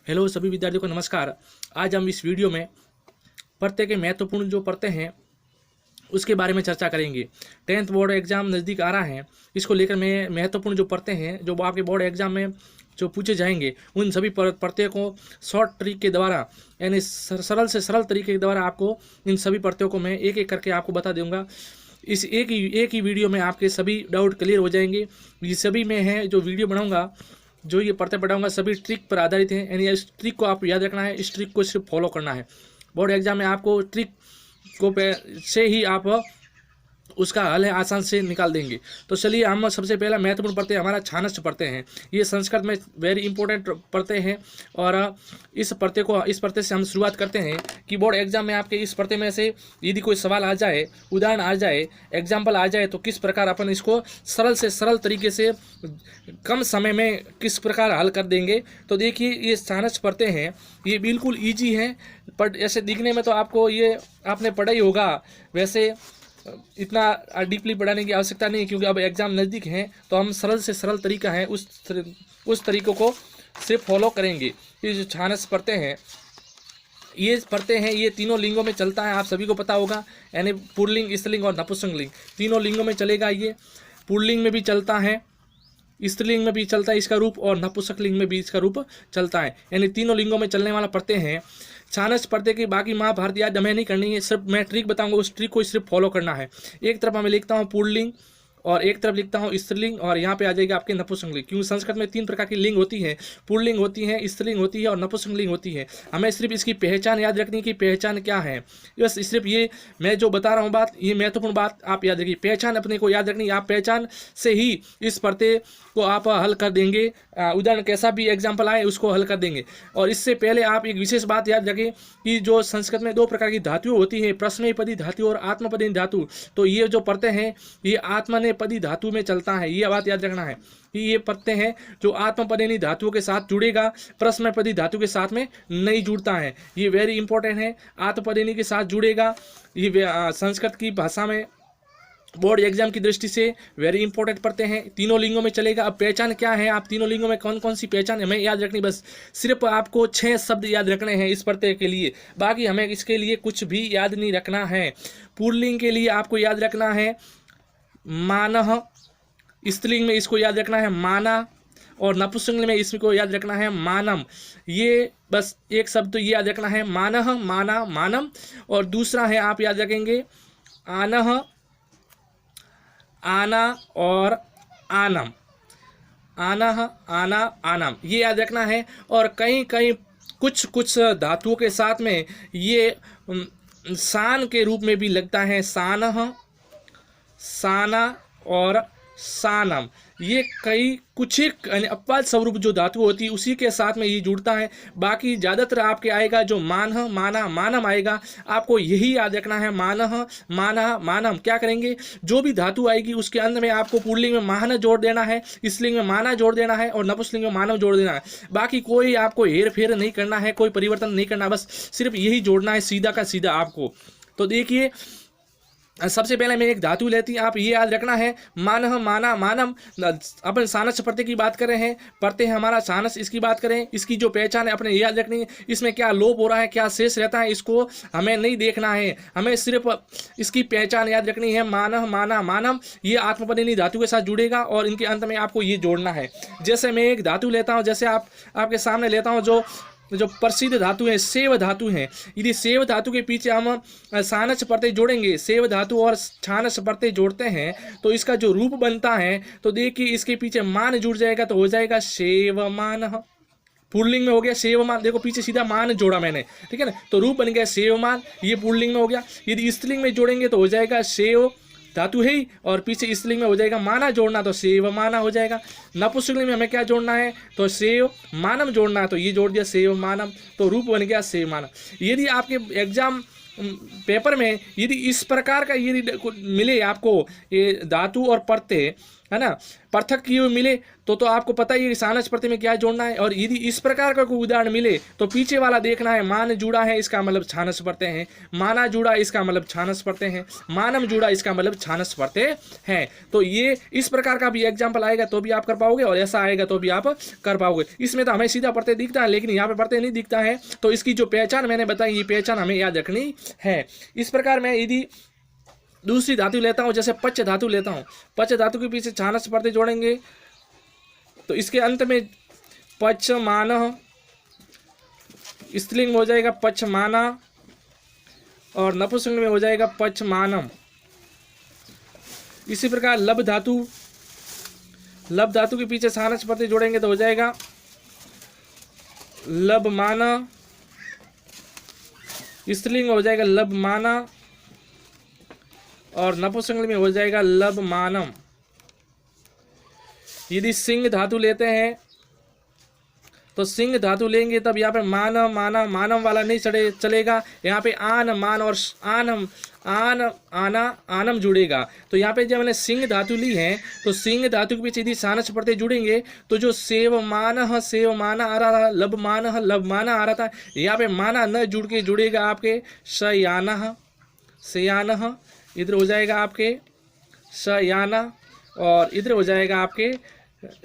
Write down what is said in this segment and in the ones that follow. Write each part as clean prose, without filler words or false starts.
Hello सभी विद्यार्थियों को नमस्कार। आज हम इस वीडियो में प्रत्येक के महत्वपूर्ण जो पढ़ते हैं उसके बारे में चर्चा करेंगे। 10th बोर्ड एग्जाम नज़दीक आ रहा है, इसको लेकर मैं महत्वपूर्ण जो पढ़ते हैं जो आपके बोर्ड एग्जाम में जो पूछे जाएंगे उन सभी पढ़ते को शॉर्ट ट्रिक के द्वारा यानी सरल से सरल तरीके के द्वारा आपको इन सभी पढ़ते को मैं एक एक करके आपको बता दूंगा। इस एक ही वीडियो में आपके सभी डाउट क्लियर हो जाएंगे। ये सभी में है जो वीडियो बनाऊंगा, जो ये पढ़ते पढ़ाऊंगा सभी ट्रिक पर आधारित है, यानी इस ट्रिक को आप याद रखना है, इस ट्रिक को सिर्फ फॉलो करना है। बोर्ड एग्जाम में आपको ट्रिक को से ही आप उसका हल है आसान से निकाल देंगे। तो चलिए हम सबसे पहला महत्वपूर्ण पढ़ते हैं, हमारा छानस पढ़ते हैं। ये संस्कृत में वेरी इंपॉर्टेंट पढ़ते हैं और इस पढ़ते से हम शुरुआत करते हैं कि बोर्ड एग्जाम में आपके इस पढ़ते में से यदि कोई सवाल आ जाए, उदाहरण आ जाए, एग्जाम्पल आ जाए तो किस प्रकार अपन इसको सरल से सरल तरीके से कम समय में किस प्रकार हल कर देंगे। तो देखिए ये छानस पढ़ते हैं, ये बिल्कुल ईजी है, पर ऐसे दिखने में तो आपको ये आपने पढ़ा ही होगा, वैसे इतना डीपली पढ़ाने की आवश्यकता नहीं है क्योंकि अब एग्ज़ाम नज़दीक हैं। तो हम सरल से सरल तरीका है उस तरीक़ों को सिर्फ फॉलो करेंगे। ये जो छानस पढ़ते हैं ये तीनों लिंगों में चलता है, आप सभी को पता होगा, यानी पुल्लिंग, स्त्रीलिंग और नपुंसकलिंग तीनों लिंगों में चलेगा। ये पुल्लिंग में भी चलता है, स्त्रीलिंग में भी चलता है इसका रूप, और नपुंसकलिंग में भी इसका रूप चलता है, यानी तीनों लिंगों में चलने वाला पढ़ते हैं। छानस पढ़ते की बाकी महाभारत याद हमें नहीं करनी है, सिर्फ मैं ट्रिक बताऊंगा, उस ट्रिक को सिर्फ फॉलो करना है। एक तरफ मैं लिखता हूँ पुल्लिंग और एक तरफ लिखता हूँ स्त्रीलिंग, और यहाँ पे आ जाएगा आपके नपुंसकलिंग, क्योंकि संस्कृत में 3 प्रकार की लिंग होती है, पुल्लिंग होती है, स्त्रीलिंग होती है और नपुंसकलिंग होती है। हमें सिर्फ इसकी पहचान याद रखनी कि पहचान क्या है, बस सिर्फ ये मैं जो बता रहा हूँ बात, ये महत्वपूर्ण बात आप याद रखिए। पहचान अपने को याद रखनी, आप पहचान से ही इस पढ़ते को आप हल कर देंगे, उदाहरण कैसा भी एग्जाम्पल आए उसको हल कर देंगे। और इससे पहले आप एक विशेष बात याद रखें कि जो संस्कृत में 2 प्रकार की धातुएं होती हैं, प्रश्नपदी धातु और आत्मपदी धातु। तो ये जो पढ़ते हैं ये आत्मनेपदी धातु में चलता है, ये बात याद रखना है कि ये पढ़ते हैं जो आत्मपदेनी धातुओं के साथ जुड़ेगा, प्रश्नपदी धातु के साथ में नहीं जुड़ता है। ये वेरी इंपॉर्टेंट है, आत्मपदेनी के साथ जुड़ेगा, ये संस्कृत की भाषा में बोर्ड एग्जाम की दृष्टि से वेरी इंपॉर्टेंट पढ़ते हैं, तीनों लिंगों में चलेगा। अब पहचान क्या है, आप तीनों लिंगों में कौन कौन सी पहचान हमें याद रखनी, बस सिर्फ आपको 6 शब्द याद रखने हैं इस पढ़ते के लिए, बाकी हमें इसके लिए कुछ भी याद नहीं रखना है। पुल्लिंग के लिए आपको याद रखना है मानः, स्त्रीलिंग में इसको याद रखना है माना, और नपुंसकलिंग में इसको याद रखना है मानम। ये बस एक शब्द तो ये याद रखना है मानः, माना, मानम, और दूसरा है आप याद रखेंगे आनः, आना और आनम, आनः, आना, आनम, ये याद रखना है। और कहीं कहीं कुछ धातुओं के साथ में ये सान के रूप में भी लगता है, सानः, साना और सानम, ये कुछ एक अपवाद स्वरूप जो धातु होती है उसी के साथ में ये जुड़ता है। बाकी ज़्यादातर आपके आएगा जो मानः, माना, मानम आएगा, आपको यही याद रखना है मानः, माना, मानम। क्या करेंगे, जो भी धातु आएगी उसके अंत में आपको पुल्लिंग में मानः जोड़ देना है, स्त्रीलिंग में माना जोड़ देना है और नपुंसकलिंग में मानव जोड़ देना है। बाकी कोई आपको हेर फेर नहीं करना है, कोई परिवर्तन नहीं करना, बस सिर्फ यही जोड़ना है सीधा का सीधा आपको। तो देखिए सबसे पहले मैं एक धातु लेती हूँ, आप ये याद रखना है मानः, माना, मानम। अपन सानस पढ़ते की बात कर रहे हैं, पढ़ते हैं हमारा सानस, इसकी बात करें, इसकी जो पहचान है अपने याद रखनी है, इसमें क्या लोप हो रहा है, क्या शेष रहता है, इसको हमें नहीं देखना है, हमें सिर्फ इसकी पहचान याद रखनी है मानः, माना, मानम। ये आत्मपदिनी धातु के साथ जुड़ेगा और इनके अंत में आपको ये जोड़ना है। जैसे मैं एक धातु लेता हूँ, जैसे आपके सामने लेता हूँ जो प्रसिद्ध धातु है सेव धातु है, यदि सेव धातु के पीछे हम सानस पढ़ते जोड़ेंगे, सेव धातु और छानस पढ़ते जोड़ते हैं तो इसका जो रूप बनता है, तो देखिए इसके पीछे मान जुड़ जाएगा तो हो जाएगा सेवमान। पुल्लिंग में हो गया सेवमान, देखो पीछे सीधा मान जोड़ा मैंने, ठीक है ना, तो रूप बन गया सेवमान, ये पुल्लिंग में हो गया। यदि स्त्रीलिंग में जोड़ेंगे तो हो जाएगा सेव धातु है ही, और पीछे स्त्रीलिंग में हो जाएगा माना जोड़ना तो सेव माना हो जाएगा। नपुंसकलिंग में हमें क्या जोड़ना है, तो सेव मानम जोड़ना है, तो ये जोड़ दिया सेव मानम, तो रूप बन गया सेव मानम। यदि आपके एग्जाम पेपर में यदि इस प्रकार का यदि मिले आपको ये धातु और प्रत्यय, है ना, पृथक किए हुए मिले तो आपको पता ही है कि सानच प्रत्यय में क्या जोड़ना है। और यदि इस प्रकार का कोई उदाहरण मिले तो पीछे वाला देखना है। मान जुड़ा है इसका मतलब छानस प्रत्यय है, माना जुड़ा इसका मतलब छानस प्रत्यय है, मानम जुड़ा इसका मतलब छानस प्रत्यय है। तो ये इस प्रकार का भी एग्जाम्पल आएगा तो भी आप कर पाओगे और ऐसा आएगा तो भी आप कर पाओगे। इसमें तो हमें सीधा प्रत्यय दिखता है लेकिन यहाँ पे प्रत्यय नहीं दिखता है, तो इसकी जो पहचान मैंने बताई ये पहचान हमें याद रखनी है। इस प्रकार मैं यदि दूसरी धातु लेता हूं, जैसे पच धातु लेता हूं, पच धातु के पीछे छानस प्रत्यय जोड़ेंगे तो इसके अंत में पच मान स्त्रीलिंग हो जाएगा पच माना और नपुंसकलिंग में हो जाएगा पच मानम। इसी प्रकार लब धातु के पीछे छानस प्रत्यय जोड़ेंगे तो हो जाएगा लब माना, स्त्रीलिंग हो जाएगा लब माना और नपुंसकलिंग में हो जाएगा लब मानम। यदि सिंह धातु लेते हैं तो सिंह धातु लेंगे तब यहाँ पे मानम माना मानम वाला नहीं चलेगा, यहाँ पे आन मान और आनम आन आना आनम जुड़ेगा। तो यहाँ पे जब मैंने सिंह धातु ली है तो सिंह धातु के पीछे यदि सानच प्रत्यय जुड़ेंगे तो जो सेव माना आ रहा था, लब माना आ रहा था, यहाँ पे माना न जुड़ के जुड़ेगा आपके सयानह, इधर हो जाएगा आपके सयाना और इधर हो जाएगा आपके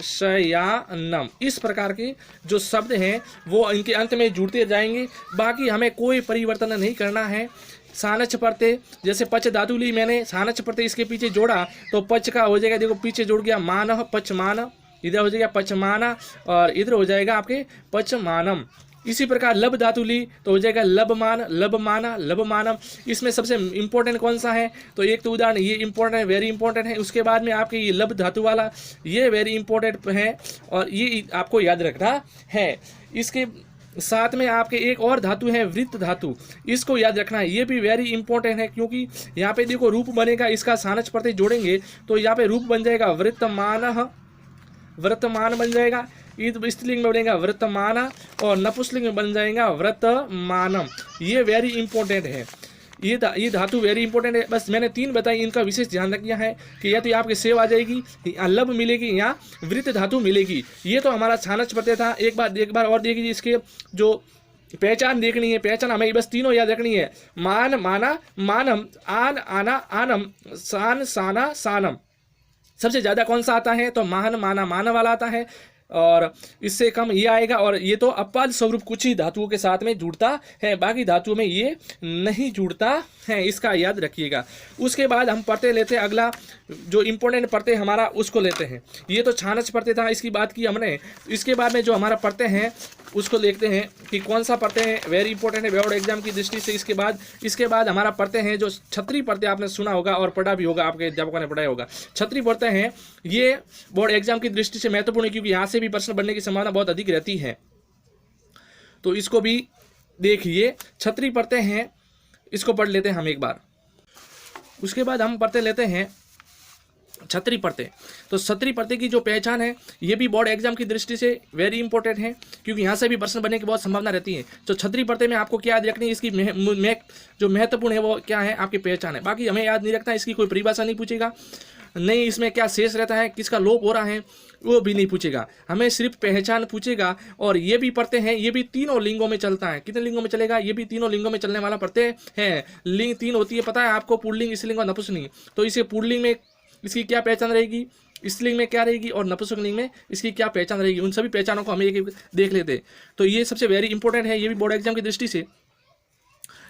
शयानम। इस प्रकार के जो शब्द हैं वो इनके अंत में जुड़ते जाएंगे, बाकी हमें कोई परिवर्तन नहीं करना है। सानच प्रत्यय जैसे पच धातु ली मैंने, सानच प्रत्यय इसके पीछे जोड़ा तो पच का हो जाएगा, देखो पीछे जुड़ गया मान पच मान, इधर हो जाएगा पच माना और इधर हो जाएगा आपके पच मानम। इसी प्रकार लब धातु ली तो हो जाएगा लब मान लब माना लब मानम। इसमें सबसे इंपॉर्टेंट कौन सा है, तो एक तो उदाहरण ये इंपॉर्टेंट है, वेरी इंपॉर्टेंट है। उसके बाद में आपके ये लब धातु वाला ये वेरी इंपॉर्टेंट है और ये आपको याद रखना है। इसके साथ में आपके एक और धातु है वृत्त धातु, इसको याद रखना है, ये भी वेरी इंपॉर्टेंट है क्योंकि यहाँ पे देखो रूप बनेगा, इसका सानच प्रत्यय जोड़ेंगे तो यहाँ पे रूप बन जाएगा व्रतमान बन जाएगा, स्त्रीलिंग में बनेगा व्रतमाना और नपुंसकलिंग में बन जाएगा व्रतमानम। ये वेरी इंपॉर्टेंट है, ये धातु वेरी इंपॉर्टेंट है। बस मैंने 3 बताई, इनका विशेष ध्यान रखना है कि या तो आपके सेव आ जाएगी, लब मिलेगी या वृत्त धातु मिलेगी। ये तो हमारा छानच प्रत्यय था। एक बार और देखिए, इसके जो पहचान देखनी है, पहचान हमें बस तीनों याद रखनी है, मान माना मानम, आन आना आनम, सान साना सानम। सबसे ज़्यादा कौन सा आता है, तो महान माना मान वाला आता है और इससे कम ये आएगा। और ये तो अपवाद स्वरूप कुछ ही धातुओं के साथ में जुड़ता है, बाकी धातुओं में ये नहीं जुड़ता है, इसका याद रखिएगा। उसके बाद हम प्रत्यय लेते हैं, अगला जो इंपॉर्टेंट प्रत्यय हमारा उसको लेते हैं। ये तो छानच प्रत्यय था, इसकी बात की हमने। इसके बाद में जो हमारा प्रत्यय है उसको देखते हैं कि कौन सा प्रत्यय है, वेरी इंपॉर्टेंट है बोर्ड एग्जाम की दृष्टि से। इसके बाद हमारा प्रत्यय है जो छत्री प्रत्यय, आपने सुना होगा और पढ़ा भी होगा, आपके अध्यापकों ने पढ़ाया होगा। छत्री प्रत्यय है, ये बोर्ड एग्जाम की दृष्टि से महत्वपूर्ण है क्योंकि यहाँ से भी प्रश्न बनने की संभावना बहुत अधिक रहती है, तो इसको भी देखिए। छत्री प्रत्यय है, इसको पढ़ लेते हैं हम एक बार। उसके बाद हम प्रत्यय लेते हैं छत्री प्रत्यय। तो छत्री प्रत्यय की जो पहचान है ये भी बोर्ड एग्जाम की दृष्टि से वेरी इंपॉर्टेंट है क्योंकि यहाँ से भी प्रश्न बनने की बहुत संभावना रहती है। तो छत्री प्रत्यय में आपको क्या याद रखनी है, इसकी जो महत्वपूर्ण है वो क्या है, आपकी पहचान है। बाकी हमें याद नहीं रखना, इसकी कोई परिभाषा नहीं पूछेगा, नहीं इसमें क्या शेष रहता है, किसका लोप हो रहा है वो भी नहीं पूछेगा, हमें सिर्फ पहचान पूछेगा। और ये भी प्रत्यय है, ये भी तीनों लिंगों में चलता है। कितने लिंगों में चलेगा, ये भी तीनों लिंगों में चलने वाला प्रत्यय है। लिंग 3 होती है, पता है आपको, पुल्लिंग, स्त्रीलिंग और नपुंसकलिंग। तो इसे पुल्लिंग में इसकी क्या पहचान रहेगी, स्त्रीलिंग में क्या रहेगी और नपुंसकलिंग में इसकी क्या पहचान रहेगी, उन सभी पहचानों को हम एक देख लेते हैं। तो ये सबसे वेरी इंपॉर्टेंट है, ये भी बोर्ड एग्जाम की दृष्टि से।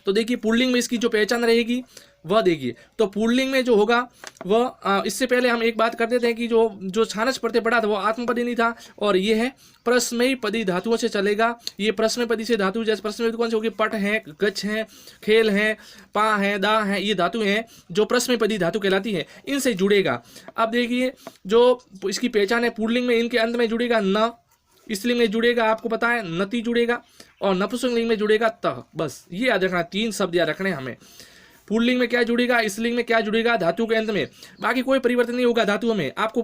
तो देखिए पुल्लिंग में इसकी जो पहचान रहेगी वह देखिए। तो पुल्लिंग में जो होगा वह, इससे पहले हम एक बात कर देते हैं कि जो छानच प्रत्यय पड़ा था वो आत्मपदी नहीं था और ये है प्रश्नमयी पदी धातुओं से चलेगा। ये प्रश्नमयी पदी से धातु, जैसे प्रश्नमयी कौन सी होगी, पट है, गच है, खेल है, पा है, दा है, ये धातु हैं जो प्रश्नमयी पदी धातु कहलाती है, इनसे जुड़ेगा। अब देखिए जो इसकी पहचान है, पुल्लिंग में इनके अंत में जुड़ेगा न, स्त्रीलिंग में जुड़ेगा आपको पता है नति जुड़ेगा और नपुंसकलिंग में जुड़ेगा तह। बस ये याद रखना, 3 शब्द याद रखने हमें। पुल्लिंग में क्या जुड़ेगा, स्त्रीलिंग में क्या जुड़ेगा, धातु के अंत में। बाकी कोई परिवर्तन नहीं होगा धातुओं में। आपको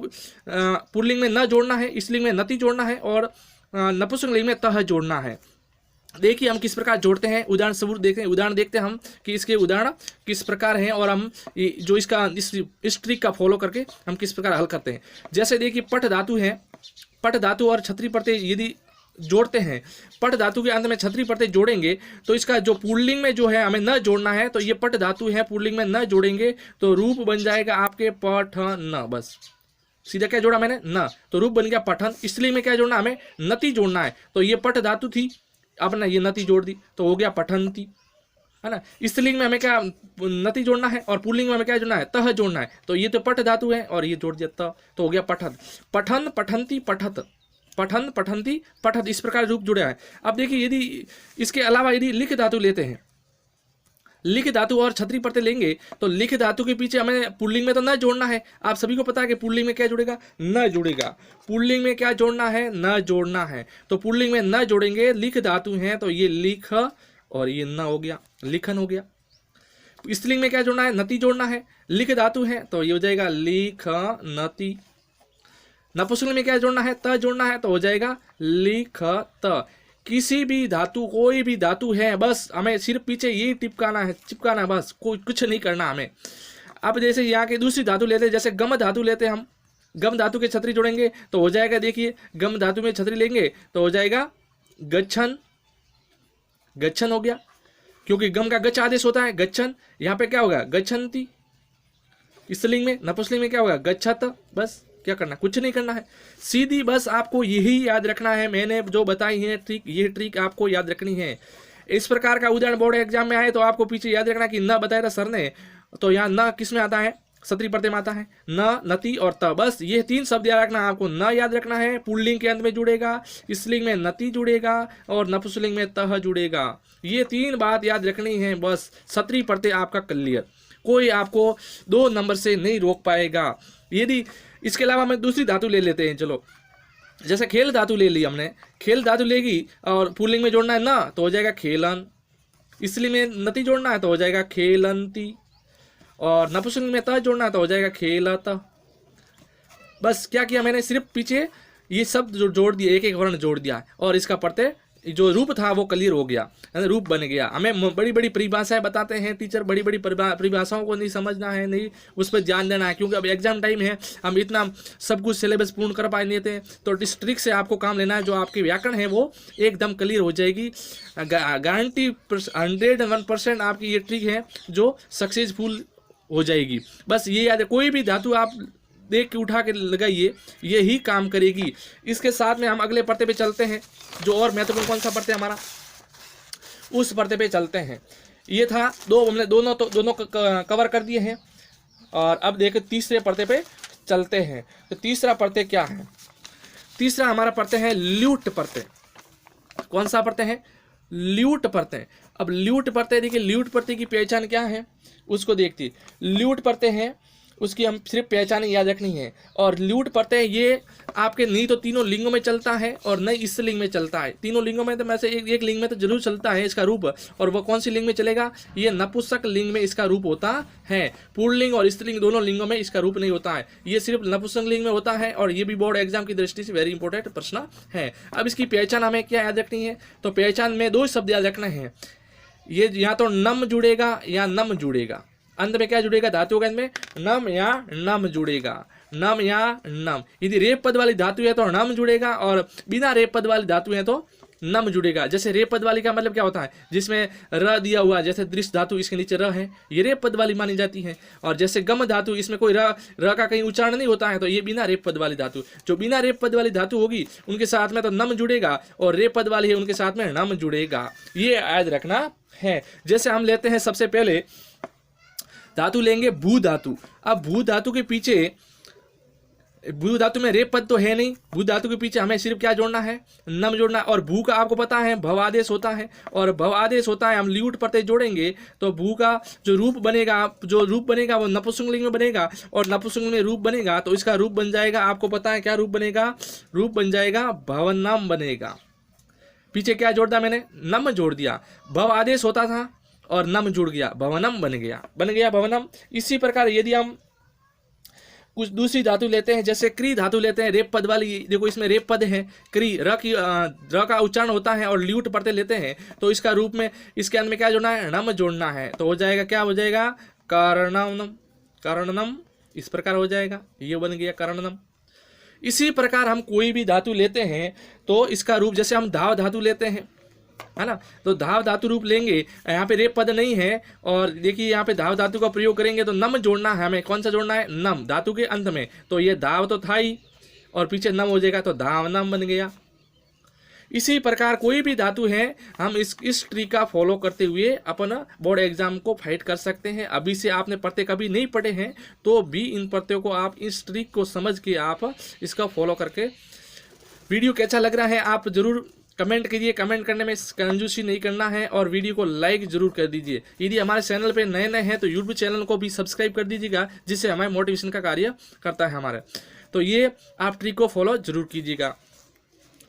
पुल्लिंग में न जोड़ना है, स्त्रीलिंग में नति जोड़ना है और नपुंसकलिंग में तह जोड़ना है। देखिए हम किस प्रकार जोड़ते हैं, उदाहरण सबूत देखते हैं, उदाहरण देखते हैं हम कि इसके उदाहरण किस प्रकार हैं और हम जो इसका इस ट्रिक का फॉलो करके हम किस प्रकार हल करते हैं। जैसे देखिए पट धातु है, पट धातु और छतरी प्रत्यय यदि जोड़ते हैं, पट धातु के अंत में छतरी प्रत्यय जोड़ेंगे तो इसका जो पुल्लिंग में जो है हमें न जोड़ना है, तो ये पट धातु है, पुल्लिंग में न जोड़ेंगे तो रूप बन जाएगा आपके पठन। बस सीधा क्या जोड़ा मैंने, न, तो रूप बन गया पठन। स्त्रीलिंग में क्या जोड़ना, हमें नति जोड़ना है, तो ये पट धातु थी, अब ना ये नति जोड़ दी तो हो गया पठंती, है ना। स्त्रीलिंग में हमें क्या नति जोड़ना है और पुल्लिंग में हमें क्या जोड़ना है, तह जोड़ना है, तो ये तो पट धातु है और ये जोड़ दिया त, तो हो गया पठन। पठन पठंती पठत, पठन पठंती पठत, इस प्रकार रूप जुड़ा है। अब देखिए यदि इसके अलावा यदि लिख धातु लेते हैं, लिख धातु और छतरी प्रत्यय लेंगे तो लिख धातु के पीछे हमें पुल्लिंग में तो न जोड़ना है। आप सभी को पता है कि पुल्लिंग में क्या जुड़ेगा, न जुड़ेगा। पुल्लिंग में क्या जोड़ना है, न जोड़ना है, तो पुल्लिंग में न जोड़ेंगे, लिख धातु है तो ये लिख और ये न हो गया, लिखन हो गया। स्त्रीलिंग में क्या जोड़ना है, नति जोड़ना है, लिख धातु है तो ये हो जाएगा लिख नति। नपुंसकलिंग में क्या जोड़ना है, त जोड़ना है तो हो जाएगा लिख त। किसी भी धातु, कोई भी धातु है, बस हमें सिर्फ पीछे यही चिपकाना है, बस कोई कुछ नहीं करना हमें। अब जैसे यहाँ की दूसरी धातु लेते हैं, जैसे गम धातु लेते हैं हम, गम धातु के छतरी जोड़ेंगे तो हो जाएगा, देखिए गम धातु में छतरी लेंगे तो हो जाएगा गच्छन, गच्छन हो गया, क्योंकि गम का गच्छ आदेश होता है गच्छन। यहाँ पे क्या होगा, गच्छन्ति। स्त्रीलिंग में, नपुंसकलिंग में क्या होगा, गच्छत। बस क्या करना, कुछ नहीं करना है, सीधी बस आपको यही याद रखना है, मैंने जो बताई है ट्रिक, ये ट्रिक आपको याद रखनी है। इस प्रकार का उदाहरण बोर्ड एग्जाम में आए तो आपको पीछे याद रखना कि न बताया था सर ने, तो यहाँ न किस में आता है, छतरी प्रत्यय में आता है, न, नति और त। बस ये तीन शब्द याद रखना है आपको, न याद रखना है, पुल्लिंग के अंत में जुड़ेगा, स्त्रीलिंग में नति जुड़ेगा और नपुंसकलिंग में तह जुड़ेगा। ये तीन बात याद रखनी है, बस छतरी प्रत्यय आपका क्लियर, कोई आपको 2 नंबर से नहीं रोक पाएगा। यदि इसके अलावा हम दूसरी धातु ले लेते हैं, चलो जैसे खेल धातु ले ली हमने, खेल धातु लेगी और पुल्लिंग में जोड़ना है ना तो हो जाएगा खेलन, स्त्रीलिंग में नति जोड़ना है तो हो जाएगा खेलंती और नपुंसकलिंग में त जोड़ना है तो हो जाएगा खेलत। बस क्या किया मैंने, सिर्फ पीछे ये सब जोड़ दिया, एक एक वर्ण जोड़ दिया और इसका प्रत्यय जो रूप था वो क्लियर हो गया, रूप बन गया। हमें बड़ी बड़ी परिभाषाएं बताते हैं टीचर, बड़ी बड़ी परिभाषाओं को नहीं समझना है, नहीं उस पर ध्यान देना है, क्योंकि अब एग्जाम टाइम है, हम इतना सब कुछ सिलेबस पूर्ण कर पाए नहीं थे। तो इस ट्रिक से आपको काम लेना है, जो आपकी व्याकरण है वो एकदम क्लियर हो जाएगी, गारंटी 101% आपकी ये ट्रिक है जो सक्सेसफुल हो जाएगी। बस ये याद है, कोई भी धातु आप देख के उठा के लगाइए, यही काम करेगी। इसके साथ में हम अगले प्रत्यय पे चलते हैं, जो और महत्वपूर्ण कौन सा प्रत्यय हमारा, उस प्रत्यय पे चलते हैं। ये था हमने दोनों कवर कर दिए हैं और अब देखो तीसरे प्रत्यय पे चलते हैं। तो तीसरा प्रत्यय क्या है, तीसरा हमारा प्रत्यय है ल्यूट प्रत्यय। कौन सा प्रत्यय है, ल्यूट प्रत्यय। अब ल्यूट प्रत्यय देखिए, ल्यूट प्रत्यय की पहचान क्या है उसको देखती, ल्यूट प्रत्यय है उसकी हम सिर्फ पहचान याद रखनी है। और ल्यूट प्रत्यय ये आपके नहीं तो तीनों लिंगों में चलता है और नहीं इस लिंग में चलता है। तीनों लिंगों में तो मैं से एक लिंग में तो जरूर चलता है इसका रूप, और वो कौन सी लिंग में चलेगा, ये नपुंसक लिंग में इसका रूप होता है। पुल्लिंग और स्त्रीलिंग दोनों लिंगों में इसका रूप नहीं होता है, ये सिर्फ नपुंसक लिंग में होता है। और ये भी बोर्ड एग्जाम की दृष्टि से वेरी इंपॉर्टेंट प्रश्न है। अब इसकी पहचान हमें क्या याद रखनी है, तो पहचान में 2 शब्द याद रखना है, ये या तो नम जुड़ेगा या नम जुड़ेगा। अंत में क्या जुड़ेगा, धातु के अंत में नम या नम जुड़ेगा, नम या नम। यदि रेप पद वाली धातु है तो नम जुड़ेगा और बिना रेप पद वाली धातु है तो नम जुड़ेगा। जैसे रेप पद वाली का मतलब क्या होता है, जिसमें र दिया हुआ, जैसे दृश्य धातु इसके नीचे र है, ये रेप पद वाली मानी जाती है। और जैसे गम धातु, इसमें कोई र का कहीं उच्चारण नहीं होता है, तो ये बिना रेप पद वाली धातु। जो बिना रेप पद वाली धातु होगी उनके साथ में तो नम जुड़ेगा, और रेप पद वाली है उनके साथ में नम जुड़ेगा, ये याद रखना है। जैसे हम लेते हैं सबसे पहले धातु लेंगे भू धातु। अब भू धातु के पीछे, भू धातु में रेप पद तो है नहीं, भू धातु के पीछे हमें सिर्फ क्या जोड़ना है, नम जोड़ना। और भू का आपको पता है भव आदेश होता है, और भव आदेश होता है, हम ल्यूट प्रत्यय जोड़ेंगे तो भू का जो रूप बनेगा वो नपुंसकलिंग में बनेगा, और नपुंसकलिंग में रूप बनेगा तो इसका रूप बन जाएगा, आपको पता है क्या रूप बनेगा, रूप बन जाएगा भवनम बनेगा। पीछे क्या जोड़ दिया मैंने, नम जोड़ दिया, भव आदेश होता था और नम जुड़ गया, भवनम बन गया भवनम। इसी प्रकार यदि हम कुछ दूसरी धातु लेते हैं, जैसे क्री धातु लेते हैं, रेप पद वाली, देखो इसमें रेप पद है, क्री, र का उच्चारण होता है और ल्यूट प्रत्यय लेते हैं, तो इसका रूप में इसके अंत में क्या जोड़ना है, नम जोड़ना है, तो हो जाएगा क्या हो जाएगा, कर्णनम, कर्णनम, इस प्रकार हो जाएगा, ये बन गया कर्णनम। इसी प्रकार हम कोई भी धातु लेते हैं तो इसका रूप, जैसे हम धाव धातु लेते हैं, है ना, तो धाव धातु रूप लेंगे, यहाँ पे रेप पद नहीं है, और देखिए यहाँ पे धाव धातु का प्रयोग करेंगे तो नम जोड़ना है हमें, कौन सा जोड़ना है, नम, धातु के अंत में, तो ये धाव तो था ही और पीछे नम हो जाएगा, तो धावनम बन गया। इसी प्रकार कोई भी धातु है हम इस ट्री का फॉलो करते हुए अपना बोर्ड एग्जाम को फाइट कर सकते हैं। अभी से आपने प्रत्यय कभी नहीं पढ़े हैं तो भी इन प्रत्ययों को आप इस ट्री को समझ के आप इसका फॉलो करके, वीडियो कैसा लग रहा है आप जरूर कमेंट कीजिए, कमेंट करने में कंजूसी नहीं करना है, और वीडियो को लाइक जरूर कर दीजिए। यदि हमारे चैनल पे नए नए हैं तो यूट्यूब चैनल को भी सब्सक्राइब कर दीजिएगा, जिससे हमारे मोटिवेशन का कार्य करता है हमारे। तो ये आप ट्रिक को फॉलो जरूर कीजिएगा।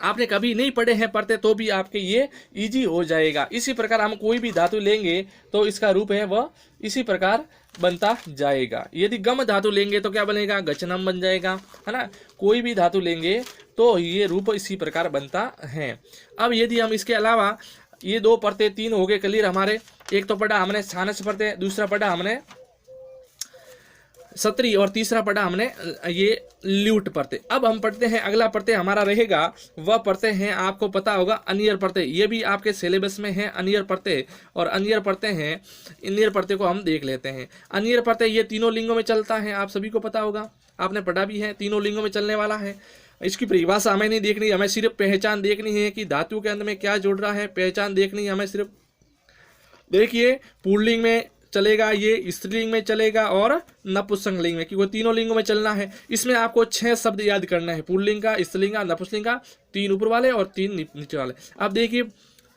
आपने कभी नहीं पढ़े हैं पढ़ते तो भी आपके ये इजी हो जाएगा। इसी प्रकार हम कोई भी धातु लेंगे तो इसका रूप है वह इसी प्रकार बनता जाएगा। यदि गम धातु लेंगे तो क्या बनेगा, गचनम बन जाएगा, है ना। कोई भी धातु लेंगे तो ये रूप इसी प्रकार बनता है। अब यदि हम इसके अलावा ये दो प्रत्यय, तीन हो गए क्लियर हमारे। एक तो पढ़ा हमने छानस प्रत्यय, दूसरा पढ़ा हमने सत्री, और तीसरा पढ़ा हमने ये ल्यूट प्रत्यय। अब हम पढ़ते हैं अगला प्रत्यय हमारा रहेगा, वह प्रत्यय है आपको पता होगा अनियर प्रत्यय। ये भी आपके सिलेबस में है अनियर प्रत्यय, और अनियर प्रत्यय है, अनियर प्रत्यय को हम देख लेते हैं। अनियर प्रत्यय ये तीनों लिंगों में चलता है, आप सभी को पता होगा, आपने पढ़ा भी है, तीनों लिंगों में चलने वाला है। इसकी परिभाषा हमें नहीं देखनी, हमें सिर्फ पहचान देखनी है कि धातु के अंत में क्या जुड़ रहा है, पहचान देखनी है हमें सिर्फ। देखिए पुल्लिंग में चलेगा, ये स्त्रीलिंग में चलेगा और नपुंसकलिंग में, क्योंकि तीनों लिंगों में चलना है। इसमें आपको 6 शब्द याद करना है, पुल्लिंग का, स्त्रीलिंग का, नपुंसकलिंग का, 3 ऊपर वाले और 3 नीचे वाले। अब देखिए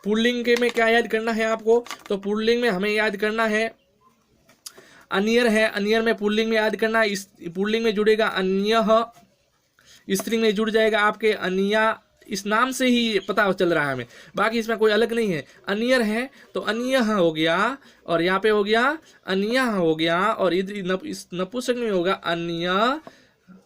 पुल्लिंग के में क्या याद करना है आपको, तो पुल्लिंग में हमें याद करना है अनियर है, अनियर में पुल्लिंग में याद करना है, पुल्लिंग में जुड़ेगा अन्यः, स्त्रीलिंग में जुड़ जाएगा आपके अन्या। इस नाम से ही पता चल रहा है हमें, बाकी इसमें कोई अलग नहीं है। अनियर है तो अन्यः हो गया, और यहाँ पे हो गया अन्यः हो गया, और इधर इस नपुंसक में होगा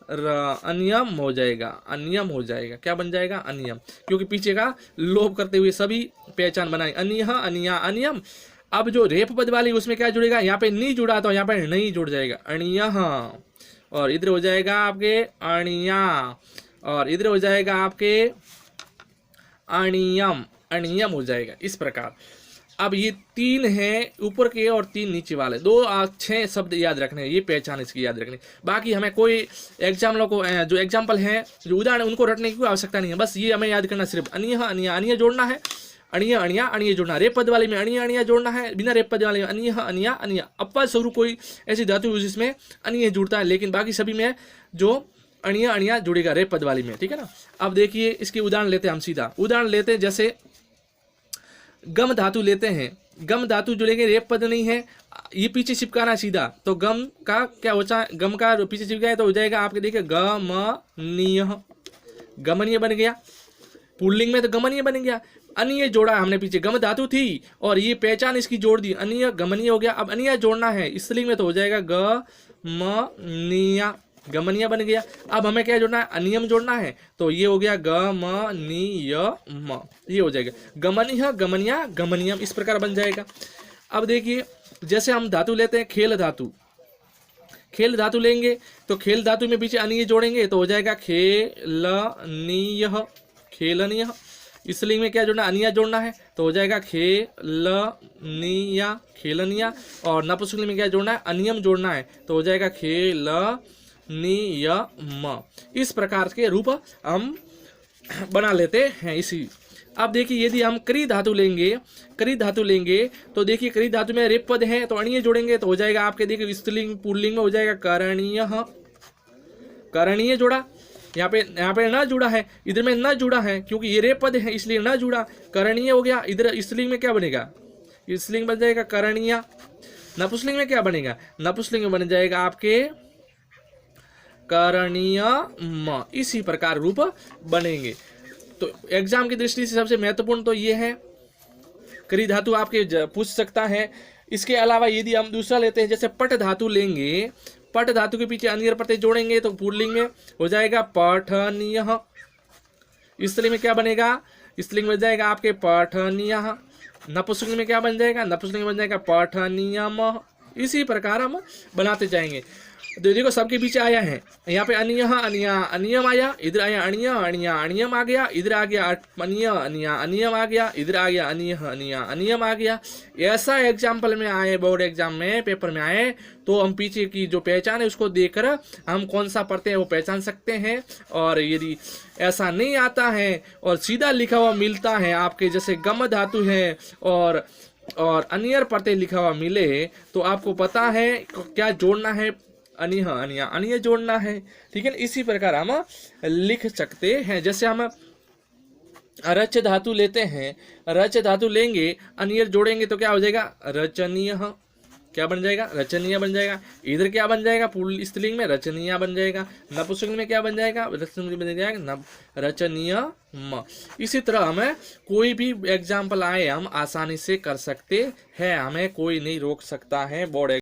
अन्यम हो जाएगा, अन्यम हो जाएगा। क्या बन जाएगा, अन्यम, क्योंकि पीछे का लोप करते हुए सभी पहचान बनाए, अन्यः, अन्या, अन्यम। अब जो रेप पद वाली उसमें क्या जुड़ेगा, यहाँ पे नहीं जुड़ा तो यहाँ पे नहीं जुड़ जाएगा, अणियः, और इधर हो जाएगा आपके अणिया, और इधर हो जाएगा आपके अणियम, अणियम हो जाएगा इस प्रकार। अब ये 3 हैं ऊपर के और 3 नीचे वाले, 6 शब्द याद रखने हैं, ये पहचान इसकी याद रखनी। बाकी हमें कोई एग्जाम्पल को, जो एग्जाम्पल हैं, जो उदाहरण उनको रटने की कोई आवश्यकता नहीं है, बस ये हमें याद करना सिर्फ अनियः, अनिया, अनिया जोड़ना है, अणिया, अणिया, अणिया जोड़ना, रेप पद वाले में अणिया, अणिया जोड़ना है, बिना रेप पद वाले में अनियः, अनिया, अनिया। अपवाद स्वरूप कोई ऐसी धातु जिसमें अनिया जुड़ता है, लेकिन बाकी सभी में जो अणिया, अणिया जुड़ेगा रेप पद वाली में, ठीक है ना। अब देखिए इसके उदाहरण लेते हैं हम, सीधा उदाहरण लेते हैं। जैसे गम धातु लेते हैं, गम धातु जुड़ेंगे, रेप पद नहीं है, ये पीछे चिपकाना सीधा, तो गम का क्या होता है, गम का पीछे चिपका है तो हो जाएगा आपके, देखिए गमनीय, गमनीय बन गया। पुल्लिंग में तो गमनीय बन गया, अन्य जोड़ा हमने, पीछे गम धातु थी और ये पहचान इसकी जोड़ दी, अन्य गमनीय हो गया। अब अन्य जोड़ना है स्त्रीलिंग में तो हो जाएगा गमनीय, गमनीय बन गया। अब हमें क्या जोड़ना है, अनियम जोड़ना है, तो ये हो गया गमनीयम, ये हो जाएगा गमनीय, गमनिया, गमनियम, इस प्रकार बन जाएगा। अब देखिए जैसे हम धातु लेते हैं खेल धातु, खेल धातु लेंगे तो खेल धातु में पीछे अनिय जोड़ेंगे तो हो जाएगा खेलनीय, खेलनीय। स्त्रीलिंग में क्या जोड़ना, अनिया जोड़ना है तो हो जाएगा खेलनिया, खेलनिया। और नपुंसकलिंग में क्या जोड़ना है, अनियम जोड़ना है तो हो जाएगा खेलनियम। इस प्रकार के रूप हम बना लेते हैं इसी। अब देखिए यदि हम क्री धातु लेंगे, क्री धातु लेंगे तो देखिए क्री धातु में रेप पद है तो अणीय जोड़ेंगे तो हो जाएगा आपके, देखिए स्त्रीलिंग पुल्लिंग में हो जाएगा करणीय, करणीय जोड़ा। यहाँ पे न जुड़ा है, इधर में न जुड़ा है क्योंकि ये रेप पद है इसलिए न जुड़ा, करणीय हो गया। इधर स्त्रीलिंग में क्या बनेगा, स्त्रीलिंग बन जाएगा करणीय। नपुंसकलिंग में क्या बनेगा, नपुंसकलिंग में बन जाएगा आपके करणीयम। इसी प्रकार रूप बनेंगे। तो एग्जाम की दृष्टि से सबसे महत्वपूर्ण तो ये है, क्री धातु आपके पूछ सकता है। इसके अलावा यदि हम दूसरा लेते हैं जैसे पट धातु लेंगे, पठ धातु के पीछे अनियर प्रत्यय जोड़ेंगे तो पुल्लिंग में हो जाएगा पठनीयः। स्त्रीलिंग में क्या बनेगा, स्त्रीलिंग में जाएगा आपके पठनीयः। नपुंसकलिंग में क्या बन जाएगा, नपुंसकलिंग में बन जाएगा पठनीयमः। इसी प्रकार हम बनाते जाएंगे। तो देखो सबके पीछे आया है, यहाँ पे अनियः अनिया अनियम आया, इधर आया अणिया अणिया अणियम आ गया, इधर आ गया अनिया अनिया अनियम आ गया, इधर आ गया अनियः अनिया अनियम आ गया। ऐसा एग्जाम्पल में आए, बोर्ड एग्जाम में पेपर में आए तो हम पीछे की जो पहचान है उसको देखकर हम कौन सा पढ़ते हैं वो पहचान सकते हैं। और यदि ऐसा नहीं आता है और सीधा लिखा हुआ मिलता है आपके जैसे गम धातु है और अनियर प्रत्यय लिखा हुआ मिले तो आपको पता है क्या जोड़ना है, अनिह अनिया अनिय जोड़ना है। ठीक है, इसी प्रकार हम लिख सकते हैं। जैसे हम रच धातु लेते हैं, रच धातु लेंगे, अनियर जोड़ेंगे तो क्या हो जाएगा, रचनीय। क्या बन जाएगा, रचनीय बन जाएगा। इधर क्या बन जाएगा, पुल्लिंग स्त्रीलिंग में रचनीय बन जाएगा। नपुंसकलिंग में क्या बन जाएगा, रचनीय बन जाएगा, रचनीय म। इसी तरह हमें कोई भी एग्जाम्पल आए हम आसानी से कर सकते हैं, हमें कोई नहीं रोक सकता है। बोर्ड